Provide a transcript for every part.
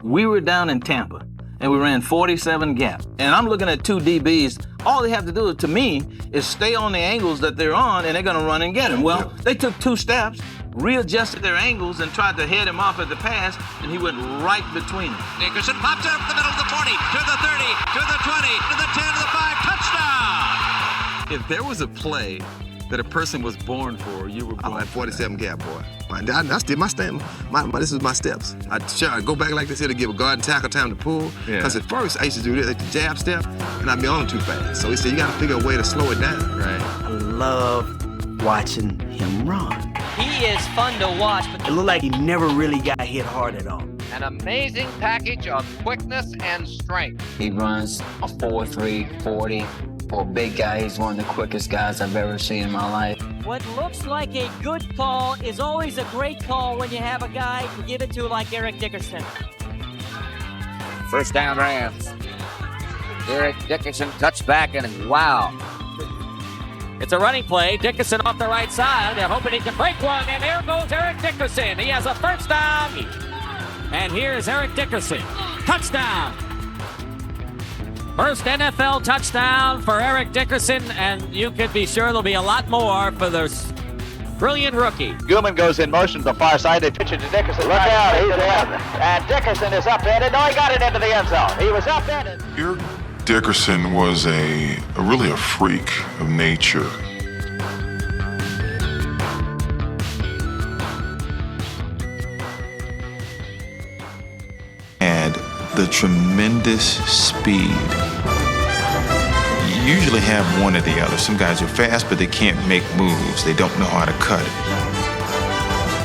We were down in Tampa, and we ran 47 gap. And I'm looking at two DBs. All they have to do, to me, is stay on the angles that they're on, and they're going to run and get him. Well, they took 2 steps, readjusted their angles, and tried to head him off at the pass, and he went right between them. Dickerson pops up the middle of the 20, to the 30, to the 20, to the 10, to the 5, touchdown! If there was a play that a person was born for, you were born at 47 gap, boy. I still my step. This is my steps. I'd go back like this here to give a guard and tackle time to pull. Because at first I used to do this, the jab step, and I'd be on too fast. So he said, you got to figure a way to slow it down. Right. I love watching him run. He is fun to watch, but it looked like he never really got hit hard at all. An amazing package of quickness and strength. He runs a 4.3 40. For a big guy, he's one of the quickest guys I've ever seen in my life. What looks like a good call is always a great call when you have a guy to give it to like Eric Dickerson. First down Rams. Eric Dickerson touched back and wow. It's a running play. Dickerson off the right side. They're hoping he can break one, and there goes Eric Dickerson. He has a first down. And here's Eric Dickerson. Touchdown. First NFL touchdown for Eric Dickerson, and you can be sure there'll be a lot more for this brilliant rookie. Gilman goes in motion to the far side. They pitch it to Dickerson. Look out, he's in. And Dickerson is upended. No, he got it into the end zone. He was upended. Eric Dickerson was really a freak of nature. Had the tremendous speed. You usually have one or the other. Some guys are fast, but they can't make moves. They don't know how to cut it.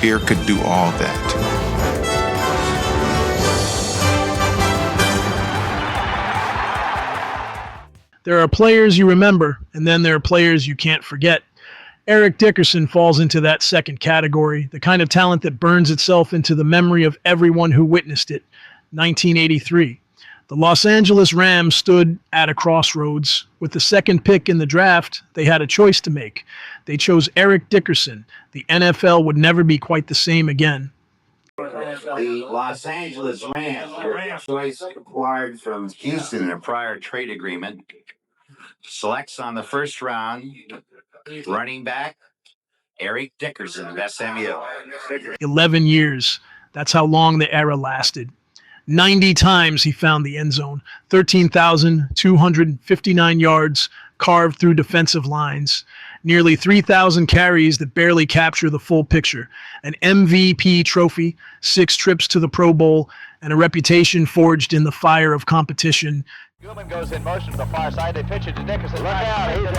Eric could do all that. There are players you remember, and then there are players you can't forget. Eric Dickerson falls into that second category, the kind of talent that burns itself into the memory of everyone who witnessed it. 1983. The Los Angeles Rams stood at a crossroads. With the second pick in the draft, they had a choice to make. They chose Eric Dickerson. The NFL would never be quite the same again. The Los Angeles Rams, choice acquired from Houston in a prior trade agreement, selects on the first round running back Eric Dickerson of SMU. 11 years. That's how long the era lasted. 90 times he found the end zone, 13,259 yards carved through defensive lines, nearly 3,000 carries that barely capture the full picture, an MVP trophy, 6 trips to the Pro Bowl, and a reputation forged in the fire of competition. Gilman goes in motion to the far side. They pitch it to Dickerson. Look out, he's in.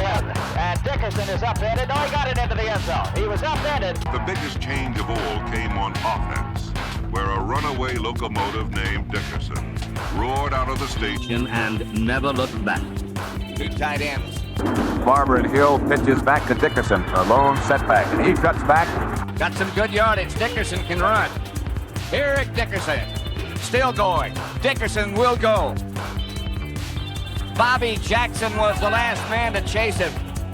And Dickerson is upended. No, he got it into the end zone. He was upended. The biggest change of all came on offense, where a runaway locomotive named Dickerson roared out of the station and never looked back. 2 tight ends. Barber and Hill pitches back to Dickerson. A lone setback, and he cuts back. Got some good yardage. Dickerson can run. Eric Dickerson still going. Dickerson will go. Bobby Jackson was the last man to chase him.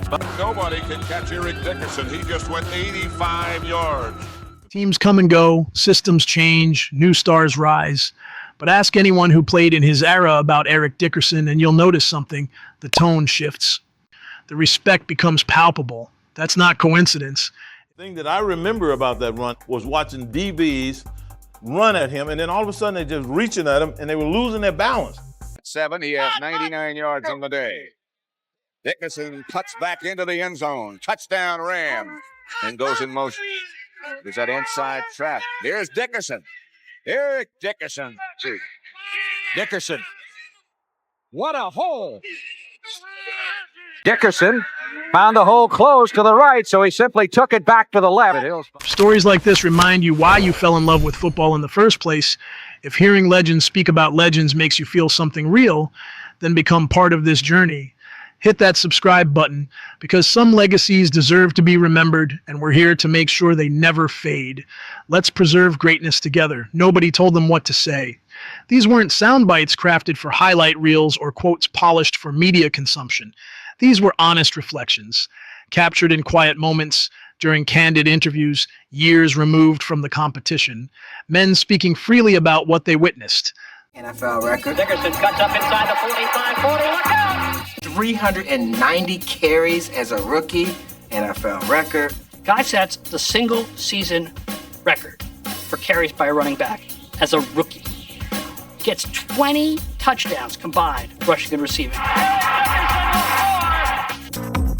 But nobody can catch Eric Dickerson. He just went 85 yards. Teams come and go, systems change, new stars rise. But ask anyone who played in his era about Eric Dickerson and you'll notice something. The tone shifts. The respect becomes palpable. That's not coincidence. The thing that I remember about that run was watching DBs run at him, and then all of a sudden they're just reaching at him and they were losing their balance. 7, he has 99 yards on the day. Dickerson cuts back into the end zone. Touchdown Ram. And goes in motion. There's that inside trap. There's Dickerson. Eric Dickerson. Dickerson. What a hole. Dickerson found the hole close to the right, so he simply took it back to the left. Stories like this remind you why you fell in love with football in the first place. If hearing legends speak about legends makes you feel something real, then become part of this journey. Hit that subscribe button, because some legacies deserve to be remembered, and we're here to make sure they never fade. Let's preserve greatness together. Nobody told them what to say. These weren't sound bites crafted for highlight reels or quotes polished for media consumption. These were honest reflections, captured in quiet moments, during candid interviews years removed from the competition, men speaking freely about what they witnessed. NFL record. Dickerson cuts up inside the 45-40. Look out! 390 carries as a rookie. NFL record. Guy sets the single season record for carries by a running back as a rookie. Gets 20 touchdowns combined, rushing and receiving.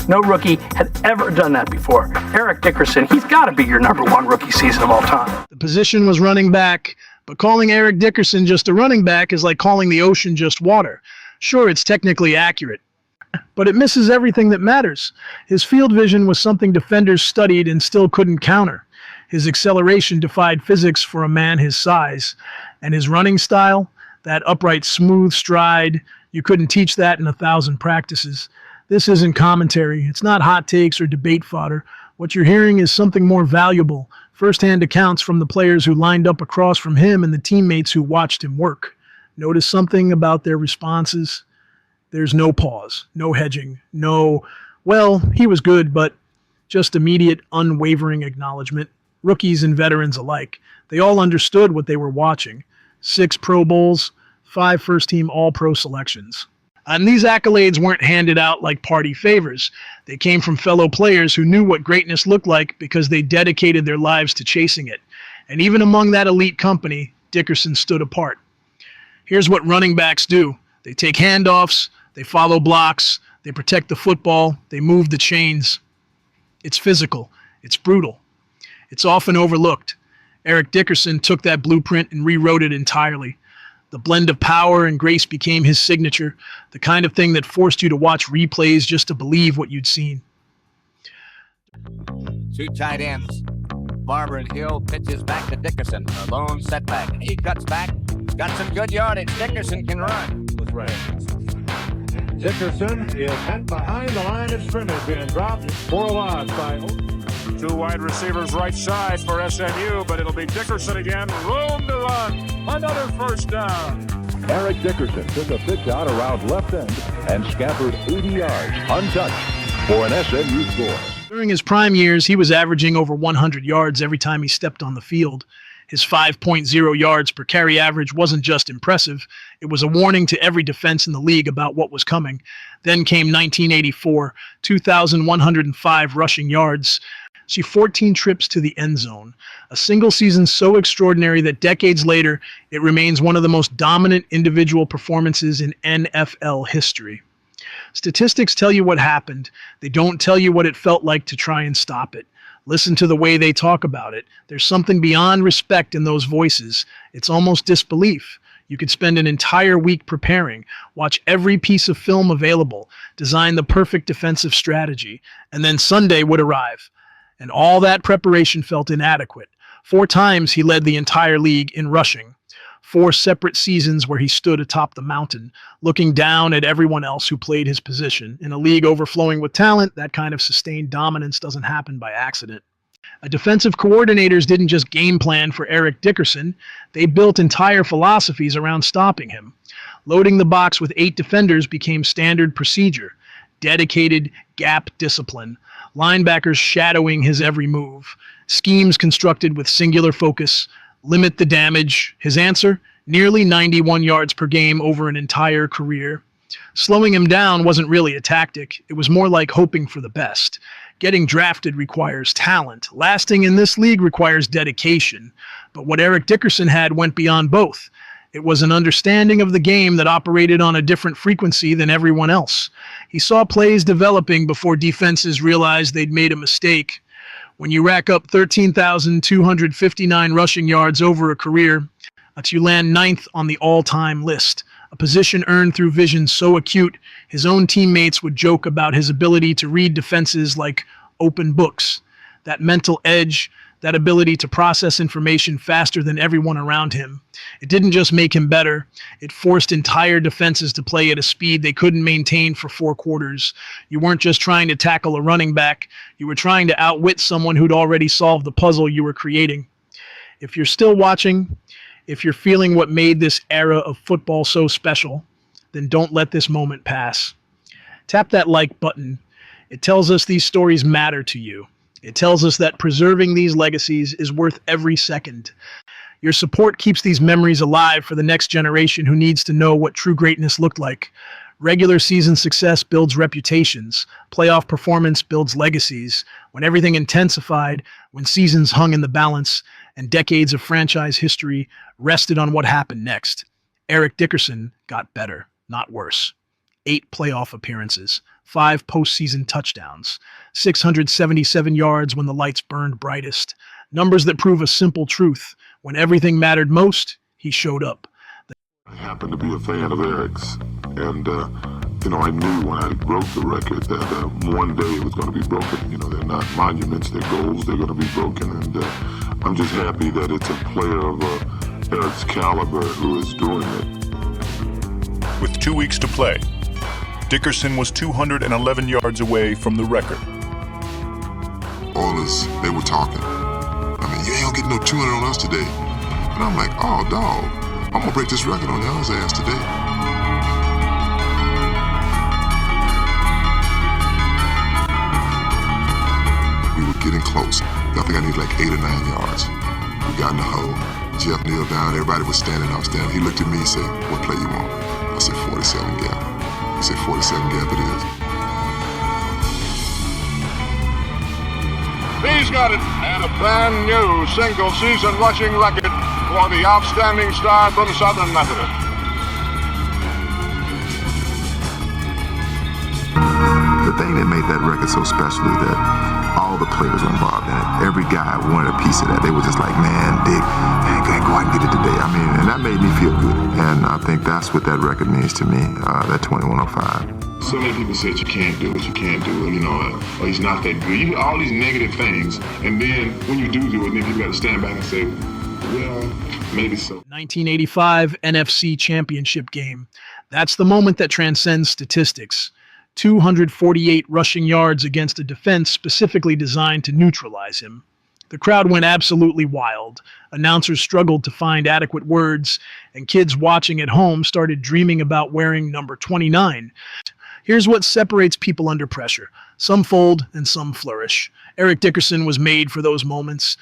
No rookie had ever done that before. Eric Dickerson, he's got to be your #1 rookie season of all time. The position was running back, but calling Eric Dickerson just a running back is like calling the ocean just water. Sure, it's technically accurate, but it misses everything that matters. His field vision was something defenders studied and still couldn't counter. His acceleration defied physics for a man his size, and his running style, that upright, smooth stride, you couldn't teach that in 1,000 practices. This isn't commentary. It's not hot takes or debate fodder. What you're hearing is something more valuable, first-hand accounts from the players who lined up across from him and the teammates who watched him work. Notice something about their responses? There's no pause, no hedging, no, well, he was good, but just immediate, unwavering acknowledgement. Rookies and veterans alike. They all understood what they were watching. 6 Pro Bowls, 5 first-team All-Pro selections. And these accolades weren't handed out like party favors. They came from fellow players who knew what greatness looked like because they dedicated their lives to chasing it. And even among that elite company, Dickerson stood apart. Here's what running backs do. They take handoffs, they follow blocks, they protect the football, they move the chains. It's physical, it's brutal. It's often overlooked. Eric Dickerson took that blueprint and rewrote it entirely. The blend of power and grace became his signature, the kind of thing that forced you to watch replays just to believe what you'd seen. 2 tight ends. Barber and Hill pitches back to Dickerson. A lone setback. He cuts back. Got some good yardage. Dickerson can run. Was right. Dickerson is hit behind the line of scrimmage and dropped for a loss by 2 wide receivers right side for SMU, but it'll be Dickerson again. Room to run. Another first down. Eric Dickerson took a pitch out around left end and scampered 80 yards untouched for an SMU score. During his prime years, he was averaging over 100 yards every time he stepped on the field. His 5.0 yards per carry average wasn't just impressive, it was a warning to every defense in the league about what was coming. Then came 1984, 2,105 rushing yards. See 14 trips to the end zone, a single season so extraordinary that decades later, it remains one of the most dominant individual performances in NFL history. Statistics tell you what happened. They don't tell you what it felt like to try and stop it. Listen to the way they talk about it. There's something beyond respect in those voices. It's almost disbelief. You could spend an entire week preparing, watch every piece of film available, design the perfect defensive strategy, and then Sunday would arrive. And all that preparation felt inadequate. 4 times he led the entire league in rushing. 4 separate seasons where he stood atop the mountain, looking down at everyone else who played his position. In a league overflowing with talent, that kind of sustained dominance doesn't happen by accident. Defensive coordinators didn't just game plan for Eric Dickerson, they built entire philosophies around stopping him. Loading the box with 8 defenders became standard procedure. Dedicated gap discipline. Linebackers shadowing his every move. Schemes constructed with singular focus. Limit the damage. His answer? Nearly 91 yards per game over an entire career. Slowing him down wasn't really a tactic. It was more like hoping for the best. Getting drafted requires talent. Lasting in this league requires dedication. But what Eric Dickerson had went beyond both. It was an understanding of the game that operated on a different frequency than everyone else. He saw plays developing before defenses realized they'd made a mistake. When you rack up 13,259 rushing yards over a career, you land 9th on the all-time list, a position earned through vision so acute, his own teammates would joke about his ability to read defenses like open books. That mental edge, that ability to process information faster than everyone around him. It didn't just make him better, it forced entire defenses to play at a speed they couldn't maintain for 4 quarters. You weren't just trying to tackle a running back, you were trying to outwit someone who'd already solved the puzzle you were creating. If you're still watching, if you're feeling what made this era of football so special, then don't let this moment pass. Tap that like button. It tells us these stories matter to you. It tells us that preserving these legacies is worth every second. Your support keeps these memories alive for the next generation who needs to know what true greatness looked like. Regular season success builds reputations. Playoff performance builds legacies. When everything intensified, when seasons hung in the balance, and decades of franchise history rested on what happened next, Eric Dickerson got better, not worse. 8 playoff appearances, 5 postseason touchdowns, 677 yards when the lights burned brightest. Numbers that prove a simple truth. When everything mattered most, he showed up. I happen to be a fan of Eric's, and I knew when I wrote the record that one day it was going to be broken. They're not monuments, they're goals, they're going to be broken, and I'm just happy that it's a player of Eric's caliber who is doing it. With 2 weeks to play, Dickerson was 211 yards away from the record. Oilers, they were talking. You ain't gonna get no 200 on us today. And I'm like, oh, dog, I'm gonna break this record on y'all's ass today. We were getting close. I think I needed like 8 or 9 yards. We got in the hole. Jeff kneeled down, everybody was standing, I was standing. He looked at me and said, what play you want? I said, 47 gap. He said, 47 gap it is. He's got it, and a brand new single-season rushing record for the outstanding star from Southern Methodist. The thing that made that record so special is that all the players were involved in it. Every guy wanted a piece of that. They were just like, man, Dick, go out and get it today. And that made me feel good. And I think that's what that record means to me, that 2105. So many people said you can't do it, or he's not that good. You hear all these negative things, and then when you do it, then people got to stand back and say, well, maybe so. 1985 NFC Championship game. That's the moment that transcends statistics. 248 rushing yards against a defense specifically designed to neutralize him. The crowd went absolutely wild. Announcers struggled to find adequate words, and kids watching at home started dreaming about wearing number 29. Here's what separates people under pressure. Some fold and some flourish. Eric Dickerson was made for those moments.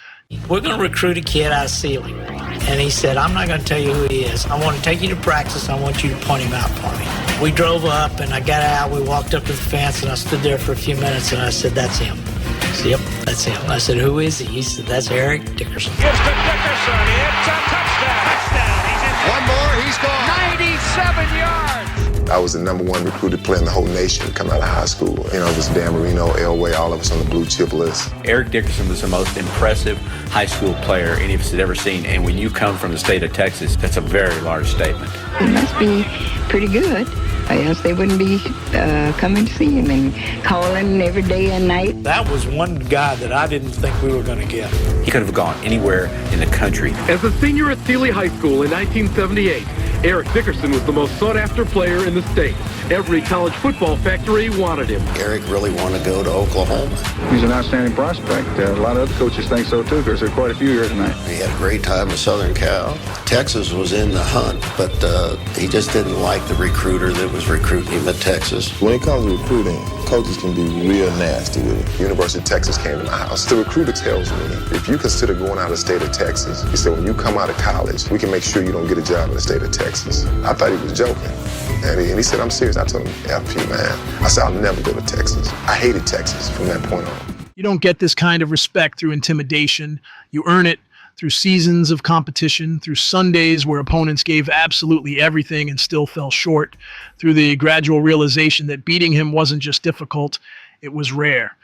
We're going to recruit a kid out of Sealy. And he said, I'm not going to tell you who he is. I want to take you to practice. I want you to point him out for me. We drove up, and I got out. We walked up to the fence, and I stood there for a few minutes, and I said, that's him. He said, yep, that's him. I said, who is he? He said, that's Eric Dickerson. Gives to Dickerson. It's a touchdown. He's in. One more. He's gone. 97 yards. I was the #1 recruited player in the whole nation coming out of high school. It was Dan Marino, Elway, all of us on the blue chip list. Eric Dickerson was the most impressive high school player any of us had ever seen. And when you come from the state of Texas, that's a very large statement. He must be pretty good, or else they wouldn't be coming to see him and calling every day and night. That was one guy that I didn't think we were going to get. He could have gone anywhere in the country. As a senior at Sealy High School in 1978, Eric Dickerson was the most sought-after player in the state. Every college football factory wanted him. Eric really wanted to go to Oklahoma. He's an outstanding prospect. A lot of other coaches think so, too, because there are quite a few here tonight. He had a great time at Southern Cal. Texas was in the hunt, but he just didn't like the recruiter that was recruiting him at Texas. When it comes to recruiting, coaches can be real nasty with it. University of Texas came to my house. The recruiter tells me, if you consider going out of the state of Texas, he said, when you come out of college, we can make sure you don't get a job in the state of Texas. I thought he was joking. And he said, I'm serious. I told him, F you, man. I said, I'll never go to Texas. I hated Texas from that point on. You don't get this kind of respect through intimidation. You earn it through seasons of competition, through Sundays where opponents gave absolutely everything and still fell short, through the gradual realization that beating him wasn't just difficult, it was rare.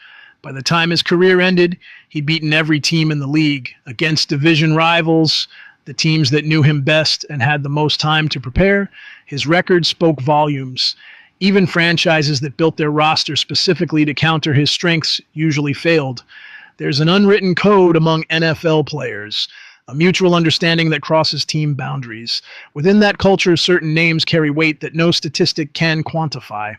By the time his career ended, he'd beaten every team in the league, against division rivals, the teams that knew him best and had the most time to prepare. His record spoke volumes. Even franchises that built their roster specifically to counter his strengths usually failed. There's an unwritten code among NFL players, a mutual understanding that crosses team boundaries. Within that culture, certain names carry weight that no statistic can quantify.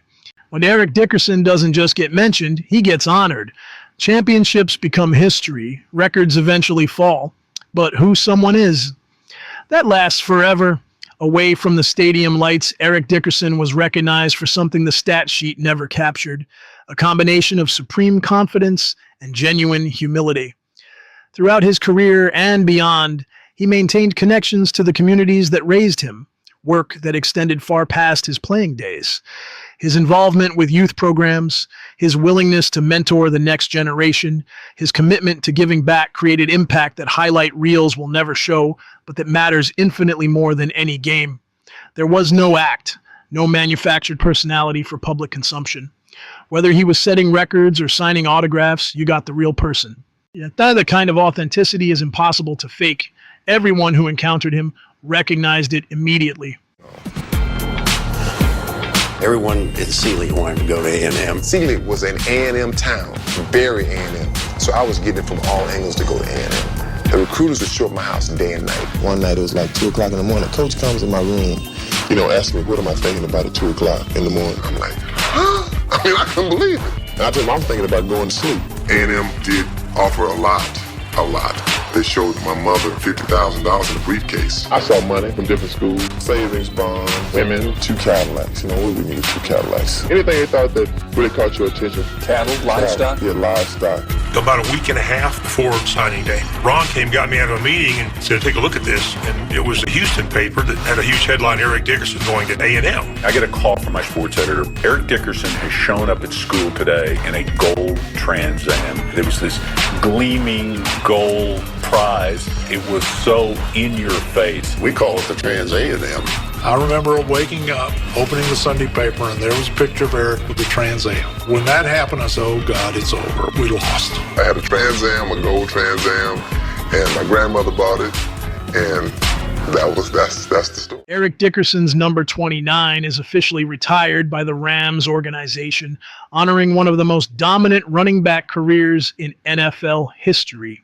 When Eric Dickerson doesn't just get mentioned, he gets honored. Championships become history. Records eventually fall. But who someone is, that lasts forever. Away from the stadium lights, Eric Dickerson was recognized for something the stat sheet never captured, a combination of supreme confidence and genuine humility. Throughout his career and beyond, he maintained connections to the communities that raised him, work that extended far past his playing days. His involvement with youth programs, his willingness to mentor the next generation, his commitment to giving back created impact that highlight reels will never show, but that matters infinitely more than any game. There was no act, no manufactured personality for public consumption. Whether he was setting records or signing autographs, you got the real person. Yet that kind of authenticity is impossible to fake. Everyone who encountered him recognized it immediately. Everyone in Sealy wanted to go to A&M. Sealy was an A&M town, very A&M. So I was getting it from all angles to go to A&M. The recruiters would show up at my house day and night. One night it was like 2 o'clock in the morning. Coach comes in my room, asks me, what am I thinking about at 2 o'clock in the morning? I'm like, huh? I couldn't believe it. And I told him I'm thinking about going to sleep. A&M did offer a lot. They showed my mother $50,000 in a briefcase. I saw money from different schools, savings, bonds, women, 2 Cadillacs. What we needed 2 Cadillacs. Anything they thought that really caught your attention? Cattle, livestock? Yeah, livestock. About a week and a half before signing day, Ron got me out of a meeting and said, take a look at this. And it was a Houston paper that had a huge headline, Eric Dickerson going to A&M. I get a call from my sports editor. Eric Dickerson has shown up at school today in a gold Trans Am. There was this gleaming gold prize. It was so in your face. We call it the Trans A&M. I remember waking up, opening the Sunday paper, and there was a picture of Eric with the Trans Am. When that happened, I said, oh God, it's over. We lost. I had a Trans Am, a gold Trans Am, and my grandmother bought it, and that's the story. Eric Dickerson's number 29 is officially retired by the Rams organization, honoring one of the most dominant running back careers in NFL history.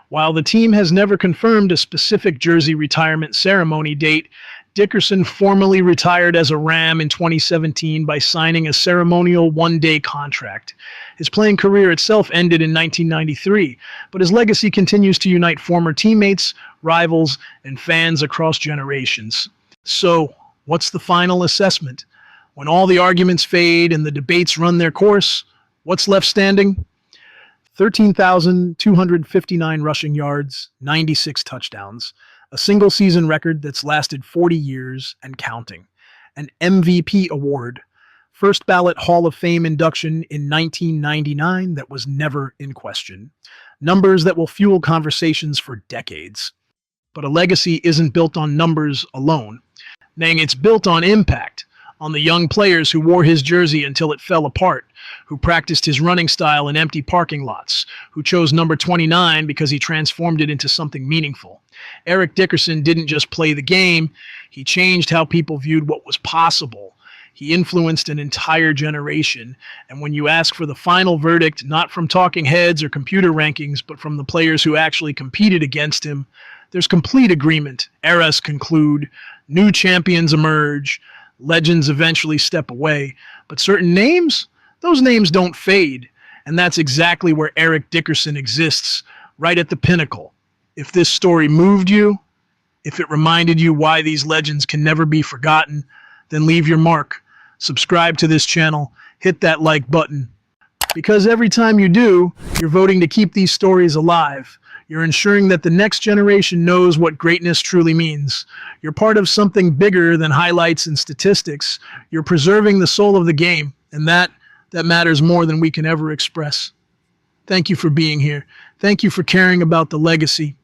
While the team has never confirmed a specific jersey retirement ceremony date, Dickerson formally retired as a Ram in 2017 by signing a ceremonial one-day contract. His playing career itself ended in 1993, but his legacy continues to unite former teammates, rivals, and fans across generations. So, what's the final assessment? When all the arguments fade and the debates run their course, what's left standing? 13,259 rushing yards, 96 touchdowns. A single season record that's lasted 40 years and counting. An MVP award. First ballot Hall of Fame induction in 1999 that was never in question. Numbers that will fuel conversations for decades. But a legacy isn't built on numbers alone. Nay, it's built on impact. On the young players who wore his jersey until it fell apart, who practiced his running style in empty parking lots, who chose number 29 because he transformed it into something meaningful. Eric Dickerson didn't just play the game, he changed how people viewed what was possible. He influenced an entire generation, and when you ask for the final verdict, not from talking heads or computer rankings, but from the players who actually competed against him, there's complete agreement. Eras conclude, new champions emerge, legends eventually step away, but certain names, those names don't fade, and that's exactly where Eric Dickerson exists, right at the pinnacle. If this story moved you, if it reminded you why these legends can never be forgotten, then leave your mark. Subscribe to this channel, hit that like button, because every time you do, you're voting to keep these stories alive. You're ensuring that the next generation knows what greatness truly means. You're part of something bigger than highlights and statistics. You're preserving the soul of the game, and that matters more than we can ever express. Thank you for being here. Thank you for caring about the legacy.